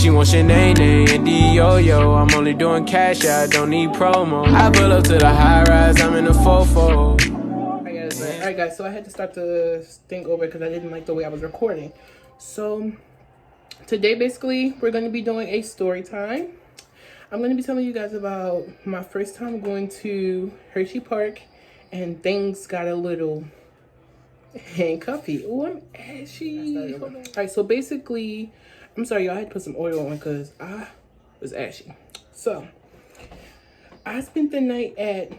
she wants your name and D-Yo-Yo. I'm only doing cash, I don't need promo. I pull up to the high rise, I'm in the fofo. Alright guys, so I had to start the thing over because I didn't like the way I was recording. So today basically we're going to be doing a story time. I'm going to be telling you guys about my first time going to Hershey Park and things got a little handcuffy. Oh, I'm ashy. Alright, so basically, I'm sorry y'all, I had to put some oil on because I was ashy. So I spent the night at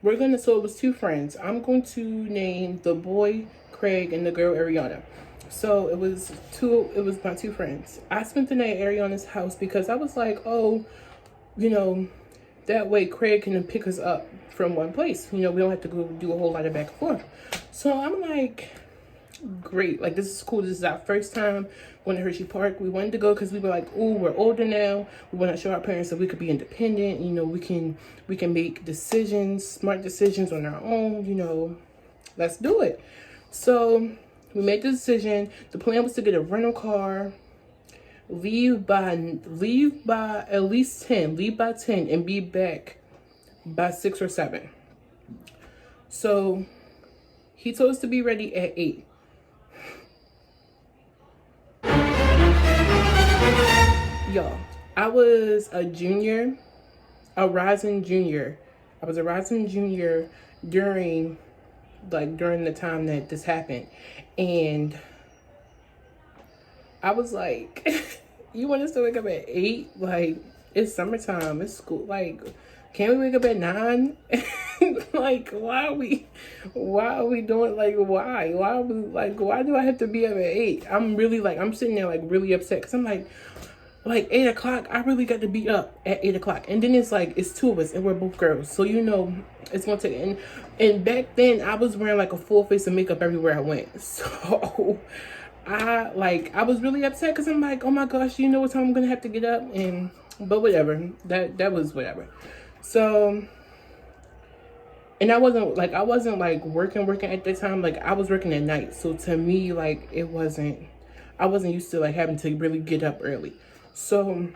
so it was two friends. I'm going to name the boy Craig and the girl Ariana. So it was my two friends. I spent the night at Ariana's house because I was like, oh, you know, that way Craig can pick us up from one place. You know, we don't have to go do a whole lot of back and forth. So I'm like, great, like this is cool. This is our first time going to Hershey Park. We wanted to go because we were like, oh, we're older now. We want to show our parents that we could be independent. You know, we can make decisions, smart decisions on our own. You know, let's do it. So we made the decision. The plan was to get a rental car, leave by at least 10, leave by 10 and be back by 6 or 7. So he told us to be ready at 8. Y'all, I was a rising junior. I was a rising junior during the time that this happened. And I was like, you want us to wake up at 8? Like, it's summertime, it's school. Like, can't we wake up at 9? Like, why are we doing, like, why do I have to be up at 8? I'm sitting there like really upset because I'm like 8 o'clock, I really got to be up at 8 o'clock. And then it's like, it's two of us and we're both girls. So, you know, it's going to take, and back then I was wearing like a full face of makeup everywhere I went. So I was really upset because I'm like, oh my gosh, you know what time I'm going to have to get up? But whatever, that was whatever. So, and I wasn't working at that time. Like, I was working at night. So to me, like, I wasn't used to like having to really get up early. So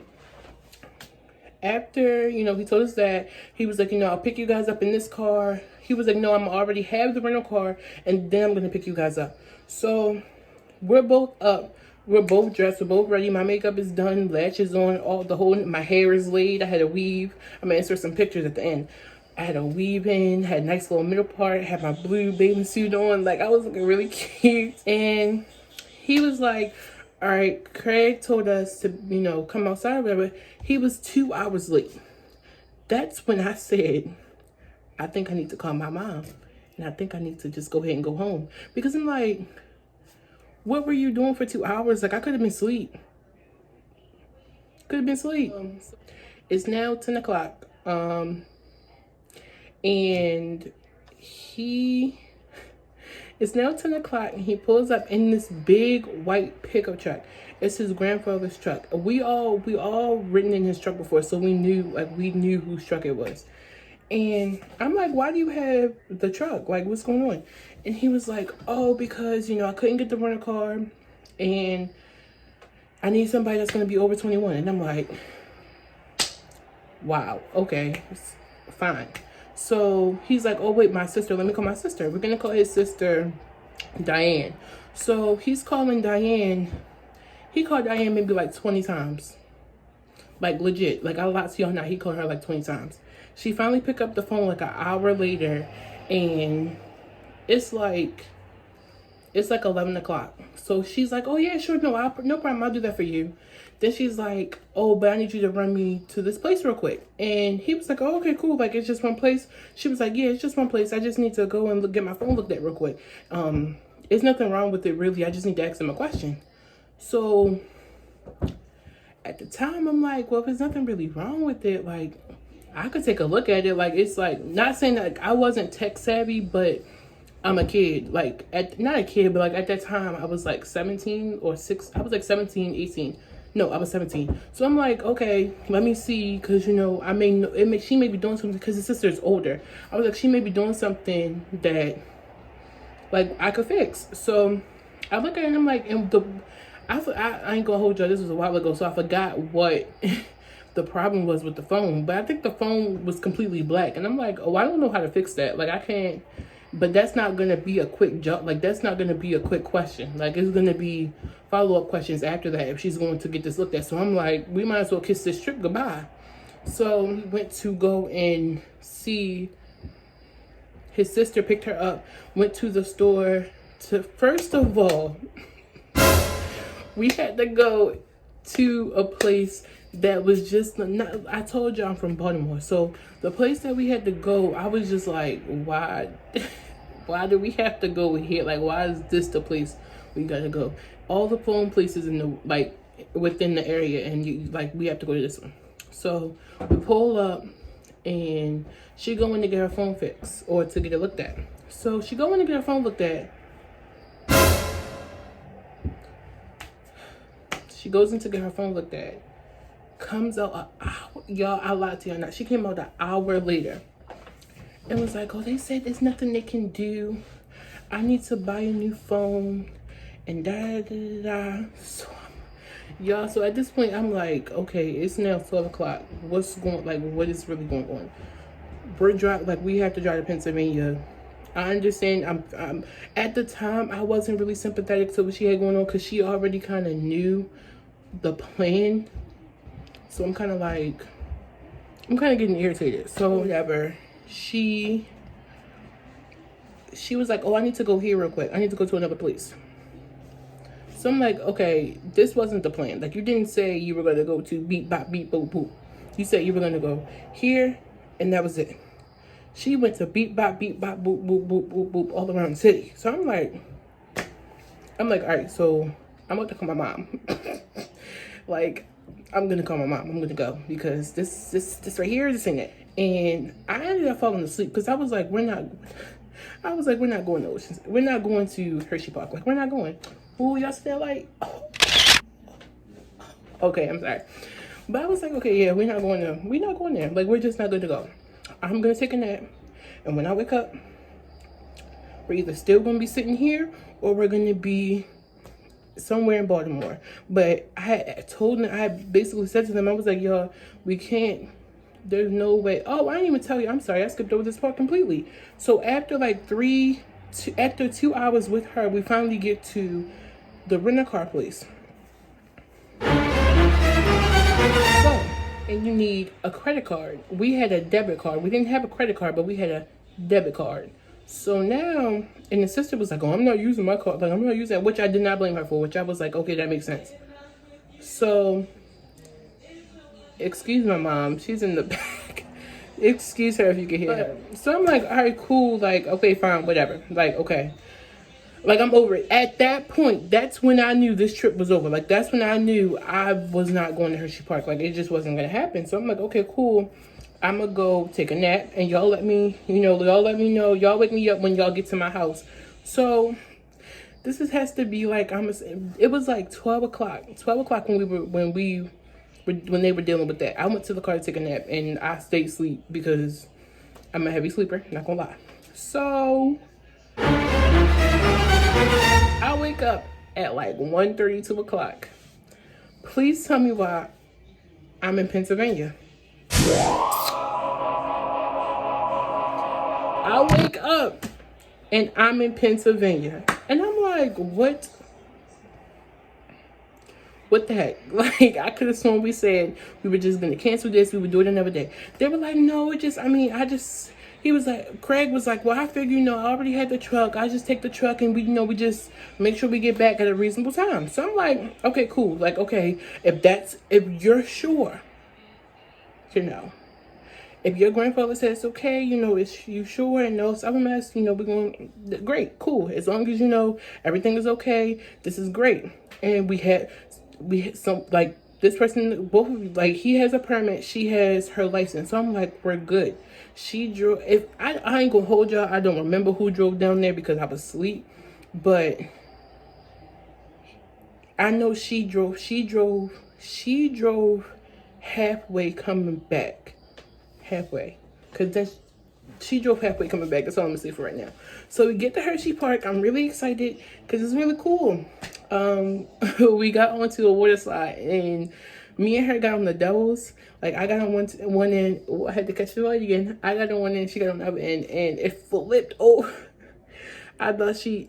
after, you know, he told us that, he was like, you know, I'll pick you guys up in this car. He was like, no, I'm already have the rental car and then I'm going to pick you guys up. So we're both up. We're both dressed. We're both ready. My makeup is done. Lashes on. My hair is laid. I had a weave. I'm going to insert some pictures at the end. I had a weave in, had a nice little middle part, had my blue bathing suit on. Like, I was looking really cute. And he was like, all right, Craig told us to, you know, come outside or whatever. He was 2 hours late. That's when I said, I think I need to call my mom. And I think I need to just go ahead and go home. Because I'm like, what were you doing for 2 hours? Like, I could have been asleep. It's now 10 o'clock. And it's now 10 o'clock and he pulls up in this big white pickup truck. It's his grandfather's truck. We all ridden in his truck before, so we knew whose truck it was. And I'm like, why do you have the truck? Like, what's going on? And he was like, oh, because, you know, I couldn't get the rental car and I need somebody that's going to be over 21. And I'm like, wow, okay, fine. So he's like, oh, wait, my sister, let me call my sister. We're going to call his sister Diane. So he's calling Diane. He called Diane maybe like 20 times. Like, legit. Like, I'll lie to y'all now. He called her like 20 times. She finally picked up the phone like an hour later. And it's like 11 o'clock. So she's like, oh, yeah, sure. No problem. I'll do that for you. Then she's like, oh, but I need you to run me to this place real quick. And he was like, oh, okay, cool. Like, it's just one place. She was like, yeah, it's just one place. I just need to go and get my phone looked at real quick. There's nothing wrong with it, really. I just need to ask him a question. So at the time, I'm like, well, if there's nothing really wrong with it, like, I could take a look at it. Like, it's like, not saying that I wasn't tech savvy, but I'm a kid. Like, not a kid, but like at that time, I was like 17 or 6. I was like 17, 18. No, I was 17. So I'm like, okay, let me see. Because, you know, she may be doing something because his sister's older. I was like, she may be doing something that, like, I could fix. So I look at it and I'm like, I ain't gonna hold y'all. This was a while ago, so I forgot what the problem was with the phone. But I think the phone was completely black, and I'm like, oh, I don't know how to fix that. Like I can't. But that's not gonna be a quick job. Like that's not gonna be a quick question. Like it's gonna be follow-up questions after that if she's going to get this looked at. So I'm like, we might as well kiss this trip goodbye. So we went to go and see. His sister picked her up. Went to the store. To first of all, we had to go to a place that was just not. I told you I'm from Baltimore, so the place that we had to go, I was just like, why? Why do we have to go here? Like, why is this the place we gotta go? All the phone places in the like within the area, and you like we have to go to this one. So we pull up, and she going to get her phone fixed or to get it looked at. So she going to get her phone looked at. She goes in to get her phone looked at. Comes out an hour. Y'all, I lied to y'all not. She came out an hour later. And was like, oh, they said there's nothing they can do. I need to buy a new phone. And da. So, y'all, so at this point, I'm like, okay, it's now 12 o'clock. What's going, like, what is really going on? We're driving, like, we have to drive to Pennsylvania. I understand. I'm at the time, I wasn't really sympathetic to what she had going on because she already kind of knew the plan. So I'm kind of getting irritated. So whatever. She was like, oh, I need to go here real quick. I need to go to another place. So I'm like, okay, this wasn't the plan. Like, you didn't say you were going to go to beep, bop, beep, boop, boop. You said you were going to go here, and that was it. She went to beep, bop, boop, boop, boop, boop, boop, all around the city. So I'm like, all right, so I'm about to call my mom. Like, I'm going to call my mom. I'm going to go because this right here, this ain't it. And I ended up falling asleep because I was like, we're not going to Oceans. We're not going to Hershey Park. Like, we're not going. Ooh, y'all still like, oh. Okay, I'm sorry. But I was like, okay, yeah, we're not going there. Like, we're just not going to go. I'm going to take a nap. And when I wake up, we're either still going to be sitting here or we're going to be somewhere in Baltimore. But I basically said to them, I was like, y'all, we can't. There's no way. Oh, I didn't even tell you. I'm sorry. I skipped over this part completely. So after like after 2 hours with her, we finally get to the rent-a-car place. So, and you need a credit card. We had a debit card. We didn't have a credit card, but we had a debit card. So now, and the sister was like, oh, I'm not using my card. Like, I'm not using that, which I did not blame her for, which I was like, okay, that makes sense. So, excuse my mom. She's in the back. Excuse her if you can hear her. So I'm like, all right, cool. Like, okay, fine, whatever. Like, okay. Like, I'm over it. At that point, that's when I knew this trip was over. Like, that's when I knew I was not going to Hershey Park. Like, it just wasn't going to happen. So I'm like, okay, cool. I'm going to go take a nap. And y'all let me know. Y'all wake me up when y'all get to my house. So has to be like, it was like 12 o'clock. 12 o'clock when they were dealing with that. I went to the car to take a nap. And I stayed asleep because I'm a heavy sleeper. Not going to lie. So I wake up at like 1:30, 2 o'clock. Please tell me why I'm in Pennsylvania. I wake up and I'm in Pennsylvania. And I'm like, what? What the heck? Like, I could have sworn we said we were just going to cancel this. We would do it another day. They were like, no, he was like, Craig was like, well, I figure, I already had the truck. I just take the truck and we just make sure we get back at a reasonable time. So I'm like, okay, cool. Like, okay, if you're sure, if your grandfather says, okay, is you sure? And no, so I'm asking, we're going, great, cool. As long as everything is okay, this is great. And we had some, like, this person, both of you, like, he has a permit, she has her license. So I'm like, we're good. She drove, I ain't gonna hold y'all, I don't remember who drove down there because I was asleep, but I know she drove halfway coming back. Halfway. Because she drove halfway coming back. That's all I'm gonna say for right now. So we get to Hershey Park. I'm really excited because it's really cool. We got onto a water slide, and me and her got on the doubles. Like, I got on one end, I had to catch the light again. I got on one end, she got on the other end, and it flipped over. I thought she,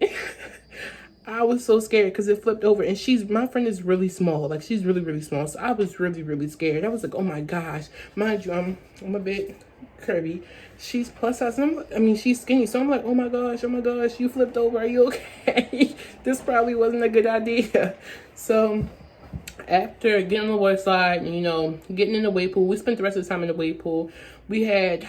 I was so scared because it flipped over, and my friend is really small. Like, she's really, really small. So I was really, really scared. I was like, oh my gosh. Mind you, I'm a bit curvy. She's plus size. She's skinny. So I'm like, oh my gosh, you flipped over. Are you okay? This probably wasn't a good idea. So after getting on the water slide, getting in the wave pool, we spent the rest of the time in the wave pool. We had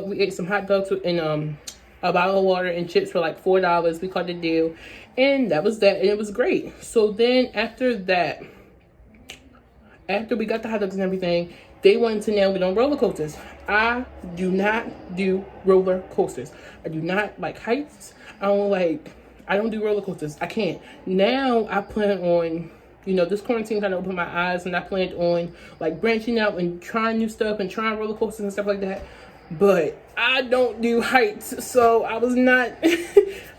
we ate some hot dogs and a bottle of water and chips for like $4. We caught the deal, and that was that, and it was great. So then after that, after we got the hot dogs and everything, they wanted to now get on roller coasters. I do not do roller coasters. I do not like heights. I don't do roller coasters. I can't. Now I plan on, this quarantine kind of opened my eyes, and I planned on like branching out and trying new stuff and trying roller coasters and stuff like that. But I don't do heights, so I was not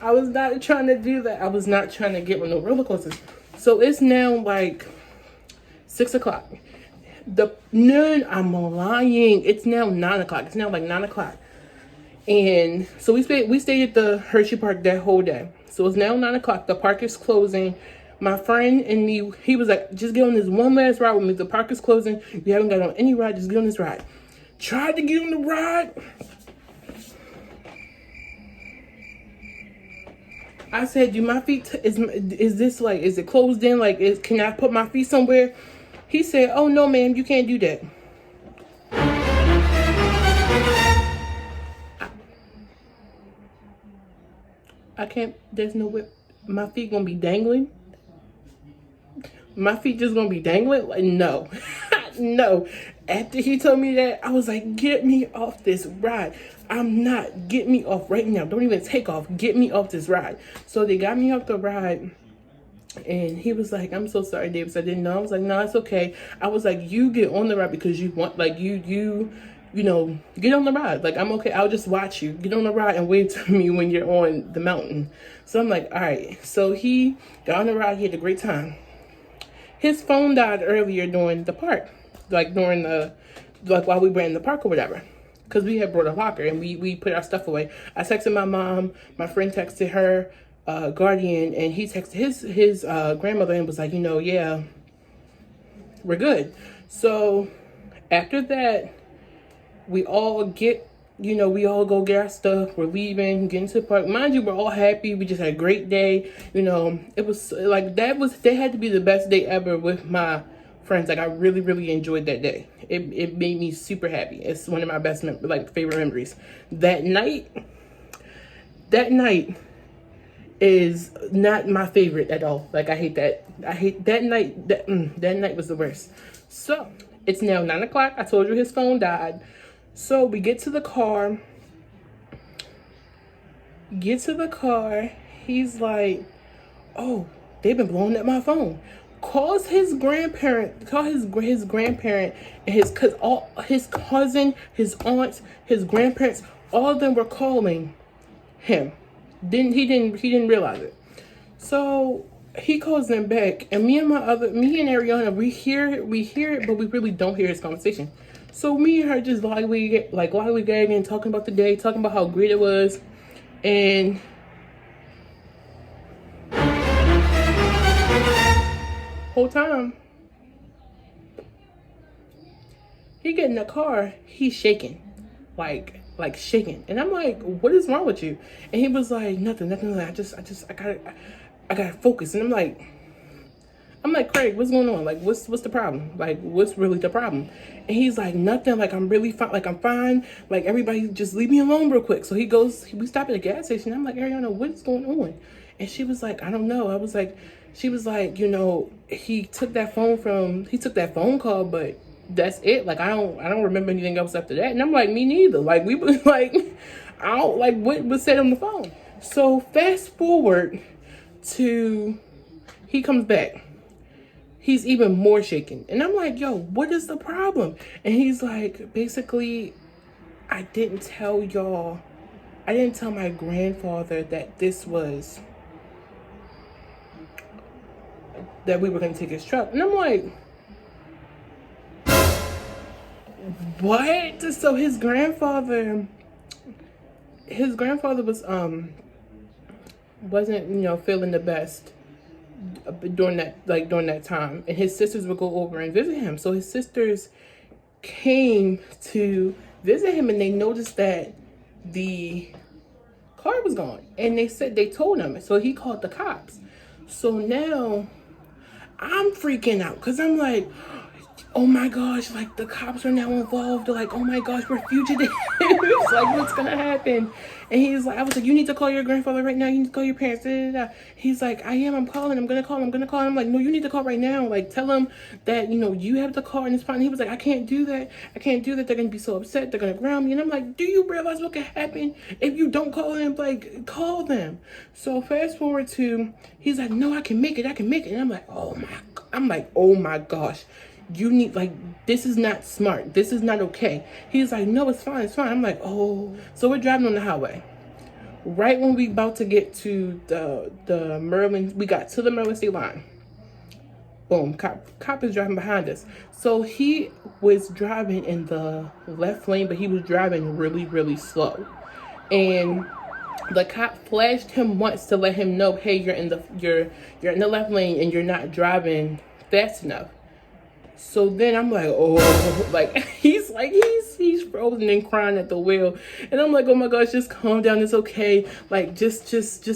I was not trying to do that. I was not trying to get on no roller coasters. So it's now like 6 o'clock. I'm lying. It's now 9 o'clock. It's now like 9 o'clock. And so we stayed at the Hershey Park that whole day. So it's now 9 o'clock. The park is closing. My friend and me, he was like, just get on this one last ride with me. The park is closing. You haven't got on any ride. Just get on this ride. Tried to get on the ride. I said, do my feet, is this like, is it closed in? Like, can I put my feet somewhere? He said, oh no, ma'am, you can't do that. I can't, there's no way, my feet gonna be dangling. My feet just gonna be dangling? Like, no. No. After he told me that, I was like, get me off this ride. I'm not. Get me off right now. Don't even take off. Get me off this ride. So they got me off the ride, and he was like, I'm so sorry, Davis. I didn't know. I was like, no, it's okay. I was like, you get on the ride because you want, like, you know, get on the ride. Like, I'm okay. I'll just watch you. Get on the ride and wave to me when you're on the mountain. So I'm like, all right. So he got on the ride. He had a great time. His phone died earlier during the park, like while we were in the park or whatever, because we had brought a locker and we put our stuff away. I texted my mom, my friend texted her guardian, and he texted his grandmother and was like, yeah, we're good. So after that, we all go get our stuff. We're leaving, getting to the park. Mind you, we're all happy. We just had a great day. It was like, they had to be the best day ever with my friends. Like, I really, really enjoyed that day. It made me super happy. It's one of my best, favorite memories. That night is not my favorite at all. Like, I hate that. I hate that night. That night was the worst. So it's now 9 o'clock. I told you his phone died. So we get to the car. He's like, oh, they've been blowing up my phone. Calls his grandparent, and his cousin, his aunts, his grandparents, all of them were calling him. He didn't realize it. So he calls them back, and me and Ariana, we hear it, but we really don't hear his conversation. So me and her just lively gagging, talking about the day, talking about how great it was, and whole time he get in the car, he's shaking, like shaking, and I'm like, what is wrong with you? And he was like, nothing. I gotta focus. And I'm like, Craig, what's going on? Like, what's the problem? Like, what's really the problem? And he's like, nothing. Like, I'm really fine. Like, I'm fine. Like, everybody just leave me alone real quick. So we stop at a gas station. I'm like, Ariana, what's going on? And she was like, I don't know. She was like, he took that phone call, but that's it. Like, I don't remember anything else after that. And I'm like, me neither. Like, we was like, I don't, like, what was said on the phone. So fast forward to, he comes back. He's even more shaken. And I'm like, yo, what is the problem? And he's like, basically, I didn't tell my grandfather that this was that we were going to take his truck. And I'm like, what? So his grandfather was wasn't, you know, feeling the best during that time, and his sisters would go over and visit him. So his sisters came to visit him, and they noticed that the car was gone, and they told him. So he called the cops. So now I'm freaking out because I'm like, oh my gosh, like the cops are now involved. They're like, oh my gosh, we're fugitives. Like, what's gonna happen? And he's like, I was like, you need to call your grandfather right now. You need to call your parents. Da, da, da. He's like, I'm calling. I'm gonna call. I'm like, no, you need to call right now. Like, tell them that, you know, you have the car and it's fine. And he was like, I can't do that. They're gonna be so upset. They're gonna ground me. And I'm like, do you realize what could happen if you don't call them? Like, call them. So fast forward to, he's like, no, I can make it. And I'm like, oh my gosh. You need, like, this is not smart. This is not okay. He's like, no, it's fine. I'm like, oh. So we're driving on the highway. Right when we about to get to the Maryland, we got to the Maryland state line. Boom, cop is driving behind us. So he was driving in the left lane, but he was driving really, really slow. And the cop flashed him once to let him know, hey, you're in the left lane and you're not driving fast enough. So then I'm like, oh, like he's frozen and crying at the wheel, and I'm like, oh my gosh, just calm down, it's okay, like just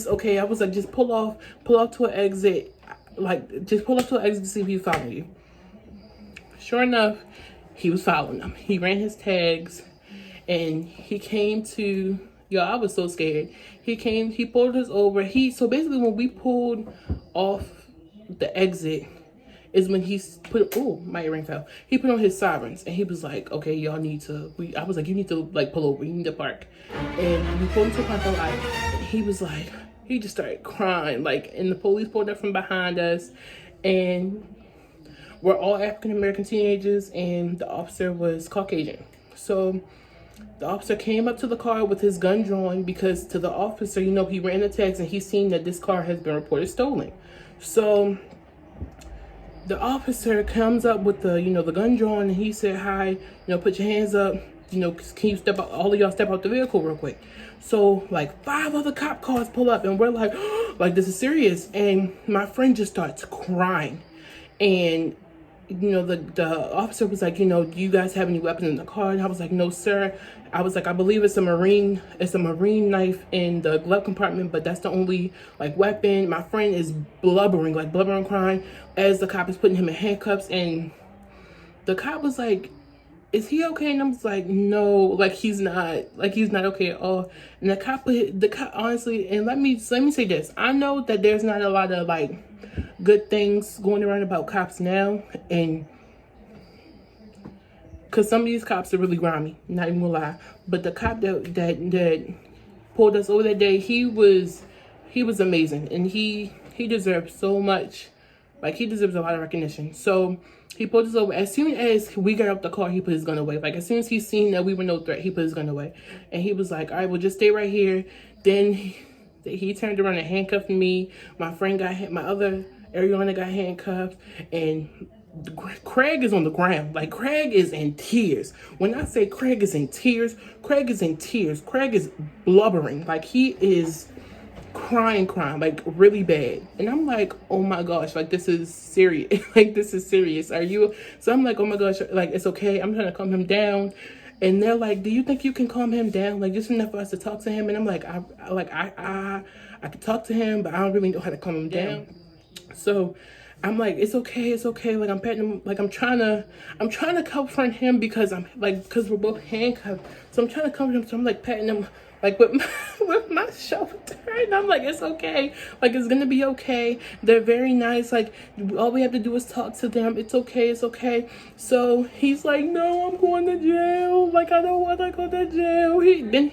okay. I was like, just pull off to an exit, to see if he's following you. Sure enough, he was following them. He ran his tags, and he came to, yo, I was so scared. He pulled us over. So basically when we pulled off the exit, is when he put, oh, my earring fell. He put on his sirens, and he was like, okay, y'all need to, I was like, you need to, like, pull over, you need to park. And we pulled into a parking lot, and he was like, he just started crying, like, and the police pulled up from behind us, and we're all African-American teenagers, and the officer was Caucasian. So the officer came up to the car with his gun drawn, because to the officer, you know, he ran the tags, and he's seen that this car has been reported stolen. So the officer comes up with the gun drawn, and he said, hi, you know, put your hands up, you know, can you step out, all of y'all step out the vehicle real quick. So like 5 other cop cars pull up, and we're like, like, this is serious. And my friend just starts crying. And, you know, the officer was like, you know, do you guys have any weapons in the car? And I was like, no, sir. I was like, I believe it's a marine knife in the glove compartment, but that's the only, like, weapon. My friend is blubbering, crying, as the cop is putting him in handcuffs. And the cop was like, is he okay? And I was like, no, like, he's not okay at all. And the cop honestly, and let me say this, I know that there's not a lot of, like, good things going around about cops now, and because some of these cops are really grimy, not even gonna lie. But the cop that pulled us over that day, he was amazing, and he deserves so much. Like, he deserves a lot of recognition. So he pulled us over. As soon as we got out the car, he put his gun away. Like, as soon as he seen that we were no threat, he put his gun away, and he was like, all right, well, just stay right here. Then he turned around and handcuffed me. My friend my other Ariana got handcuffed, and Craig is on the ground. Like, Craig is in tears. When I say Craig is in tears, Craig is blubbering. Like, he is crying, like, really bad. And I'm like, oh my gosh, like, this is serious. Like, this is serious. Are you? So I'm like, oh my gosh, like, it's okay. I'm trying to calm him down. And they're like, do you think you can calm him down? Like, just enough for us to talk to him. And I'm like, I could talk to him, but I don't really know how to calm him down. So I'm like, it's okay. Like, I'm patting him, like, I'm trying to comfort him because because we're both handcuffed. So I'm trying to comfort him. So I'm like patting him, like, with my shoulder. And I'm like, it's okay. Like, it's gonna be okay. They're very nice. Like, all we have to do is talk to them. It's okay. So he's like, no, I'm going to jail. Like, I don't want to go to jail.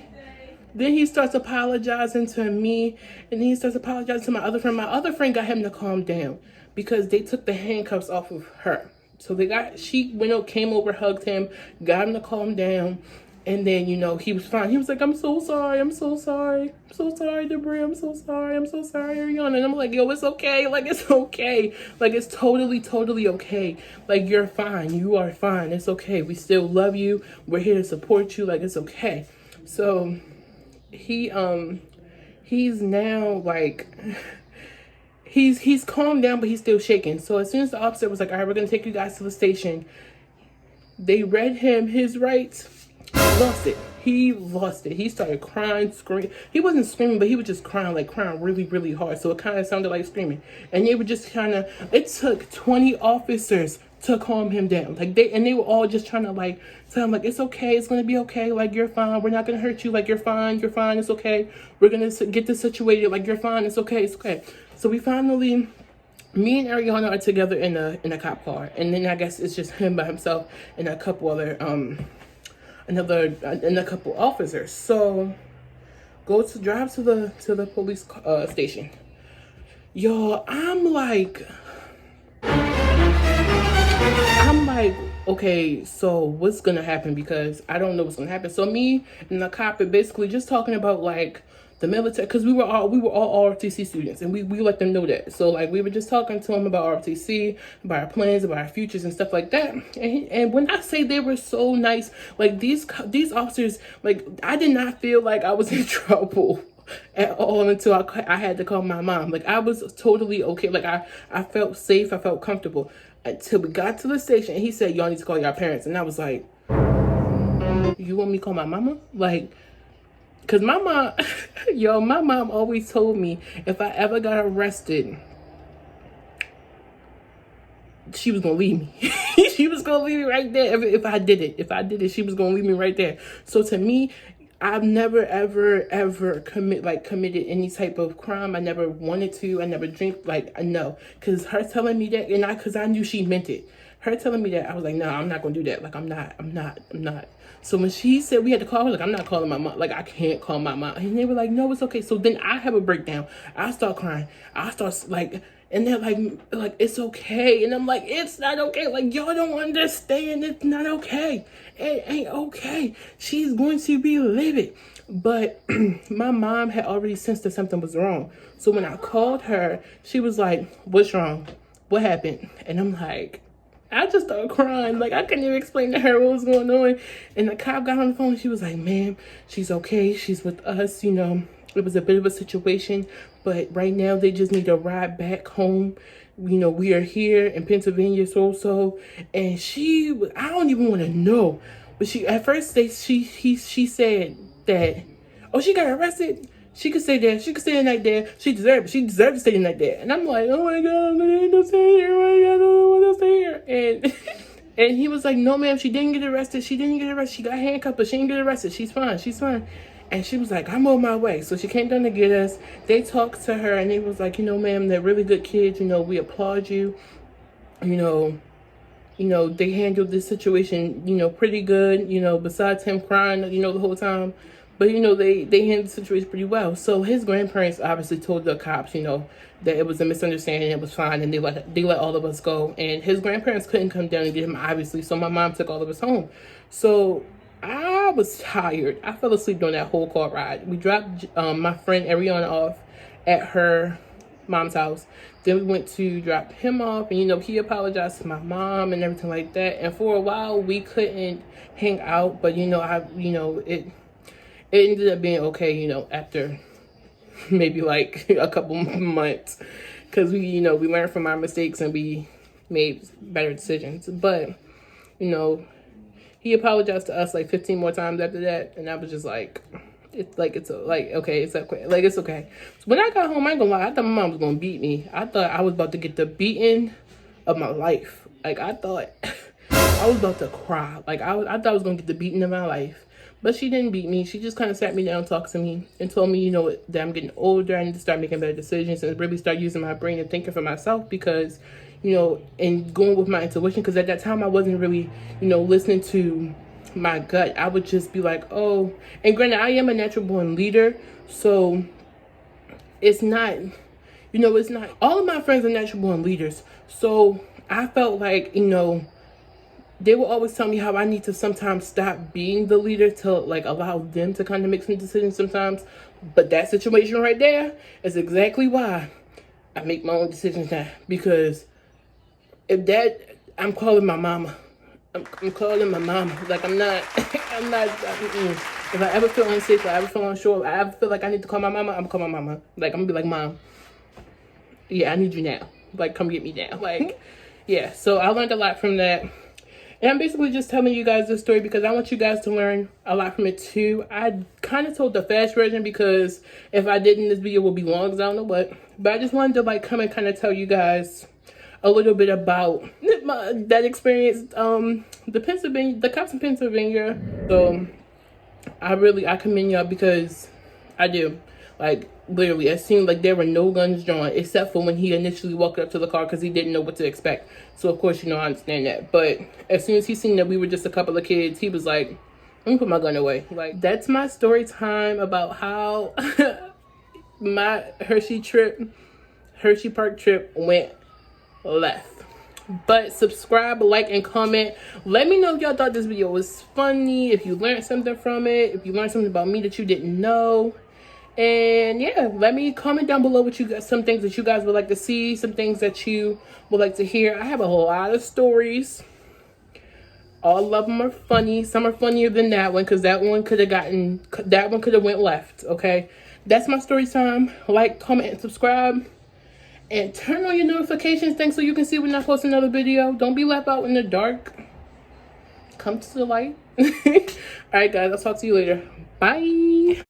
Then he starts apologizing to me, and then he starts apologizing to my other friend. My other friend got him to calm down because they took the handcuffs off of her. So she came over, hugged him, got him to calm down. And then, you know, he was fine. He was like, I'm so sorry. I'm so sorry. I'm so sorry, Debris. I'm so sorry. I'm so sorry, Ariana. And I'm like, yo, it's okay. Like, it's okay. Like, it's totally, totally okay. Like, you're fine. You are fine. It's okay. We still love you. We're here to support you. Like, it's okay. So he's now like, he's calmed down, but he's still shaking. So as soon as the officer was like, all right, we're going to take you guys to the station, they read him his rights. Lost it. He lost it. He started crying, screaming. He wasn't screaming, but he was just crying, like crying really, really hard. So it kind of sounded like screaming. And they were just kind of, it took 20 officers to calm him down. Like they were all just trying to like tell him like, it's okay. It's going to be okay. Like, you're fine. We're not going to hurt you. Like, you're fine. You're fine. It's okay. We're going to get this situated. Like, you're fine. It's okay. It's okay. So we finally, me and Ariana are together in a cop car. And then I guess it's just him by himself and a couple other, and a couple officers. So drive to the police station. Y'all, I'm like, okay, so what's gonna happen? Because I don't know what's gonna happen. So me and the cop are basically just talking about like the military, because we were all ROTC students, and we let them know that. So like we were just talking to them about ROTC, about our plans, about our futures and stuff like that. And when I say they were so nice, like these officers, like I did not feel like I was in trouble at all until I had to call my mom. Like I was totally okay. Like I felt safe. I felt comfortable until we got to the station. And he said, y'all need to call your parents. And I was like, you want me to call my mama? Like, because my mom, my mom always told me if I ever got arrested, she was going to leave me. She was going to leave me right there if I did it. If I did it, she was going to leave me right there. So to me, I've never, ever committed any type of crime. I never wanted to. I never drink. Like, no. Because her telling me that, and because I knew she meant it. Her telling me that, I was like, no, I'm not going to do that. Like, I'm not. So when she said we had to call her, like, I'm not calling my mom. Like, I can't call my mom. And they were like, no, it's okay. So then I have a breakdown. I start crying. I start, like, and they're like, it's okay. And I'm like, it's not okay. Like, y'all don't understand. It's not okay. It ain't okay. She's going to be livid. But my mom had already sensed that something was wrong. So when I called her, she was like, what's wrong? What happened? And I'm like, I just started crying. Like, I couldn't even explain to her what was going on. And the cop got on the phone and she was like, ma'am, she's okay. She's with us. You know, it was a bit of a situation, but right now they just need to ride back home. You know, we are here in Pennsylvania, so. And I don't even want to know. But at first she said that, oh, she got arrested. She could stay there. She could stay the night there. She deserved to stay the night there. And I'm like, oh my God, I'm gonna end up staying here. Oh my God, I don't want to stay here. And he was like, no, ma'am, she didn't get arrested. She didn't get arrested. She got handcuffed, but she didn't get arrested. She's fine. She's fine. And she was like, I'm on my way. So she came down to get us. They talked to her and they was like, you know, ma'am, they're really good kids. You know, we applaud you. You know, they handled this situation, you know, pretty good, you know, besides him crying, you know, the whole time. But, you know, they handled the situation pretty well. So his grandparents obviously told the cops, you know, that it was a misunderstanding, it was fine, and they let all of us go. And his grandparents couldn't come down and get him, obviously, so my mom took all of us home. So I was tired. I fell asleep during that whole car ride. We dropped my friend Ariana off at her mom's house. Then we went to drop him off, and, you know, he apologized to my mom and everything like that. And for a while, we couldn't hang out, but, you know, it ended up being okay, you know, after maybe like a couple months, because we learned from our mistakes and we made better decisions. But, you know, he apologized to us like 15 more times after that, and I was just like, okay, it's okay, like, it's okay. So when I got home, I ain't gonna lie, I thought my mom was gonna beat me. I thought I was about to get the beating of my life. Like, I thought I was about to cry. Like, I thought I was gonna get the beating of my life. But she didn't beat me. She just kind of sat me down, talked to me, and told me, you know, that I'm getting older. I need to start making better decisions and really start using my brain and thinking for myself, because, you know, and going with my intuition. Because at that time, I wasn't really, you know, listening to my gut. I would just be like, oh, and granted, I am a natural born leader. So it's not, you know, it's not, all of my friends are natural born leaders. So I felt like, you know, they will always tell me how I need to sometimes stop being the leader to like allow them to kind of make some decisions sometimes. But that situation right there is exactly why I make my own decisions now. Because if that, I'm calling my mama. I'm calling my mama. Like, I'm not, if I ever feel unsafe, if I ever feel unsure, if I ever feel like I need to call my mama, I'm gonna call my mama. Like, I'm gonna be like, Mom, yeah, I need you now. Like, come get me now. Like, yeah. So I learned a lot from that. And I'm basically just telling you guys this story because I want you guys to learn a lot from it too. I kind of told the fast version because if I didn't, this video would be long as I don't know what. But I just wanted to like come and kind of tell you guys a little bit about that experience. The cops in Pennsylvania. So I commend y'all because I do. Like, literally, it seemed like there were no guns drawn except for when he initially walked up to the car because he didn't know what to expect. So, of course, I understand that. But as soon as he seen that we were just a couple of kids, he was like, let me put my gun away. Like, that's my story time about how my Hershey Park trip went left. But subscribe, like, and comment. Let me know if y'all thought this video was funny, if you learned something from it, if you learned something about me that you didn't know. And yeah, let me comment down below what you guys, some things that you guys would like to see, some things that you would like to hear. I have a whole lot of stories. All of them are funny. Some are funnier than that one because that one could have went left. Okay, that's my story time. Like, comment, and subscribe. And turn on your notifications thing so you can see when I post another video. Don't be left out in the dark. Come to the light. All right, guys. I'll talk to you later. Bye.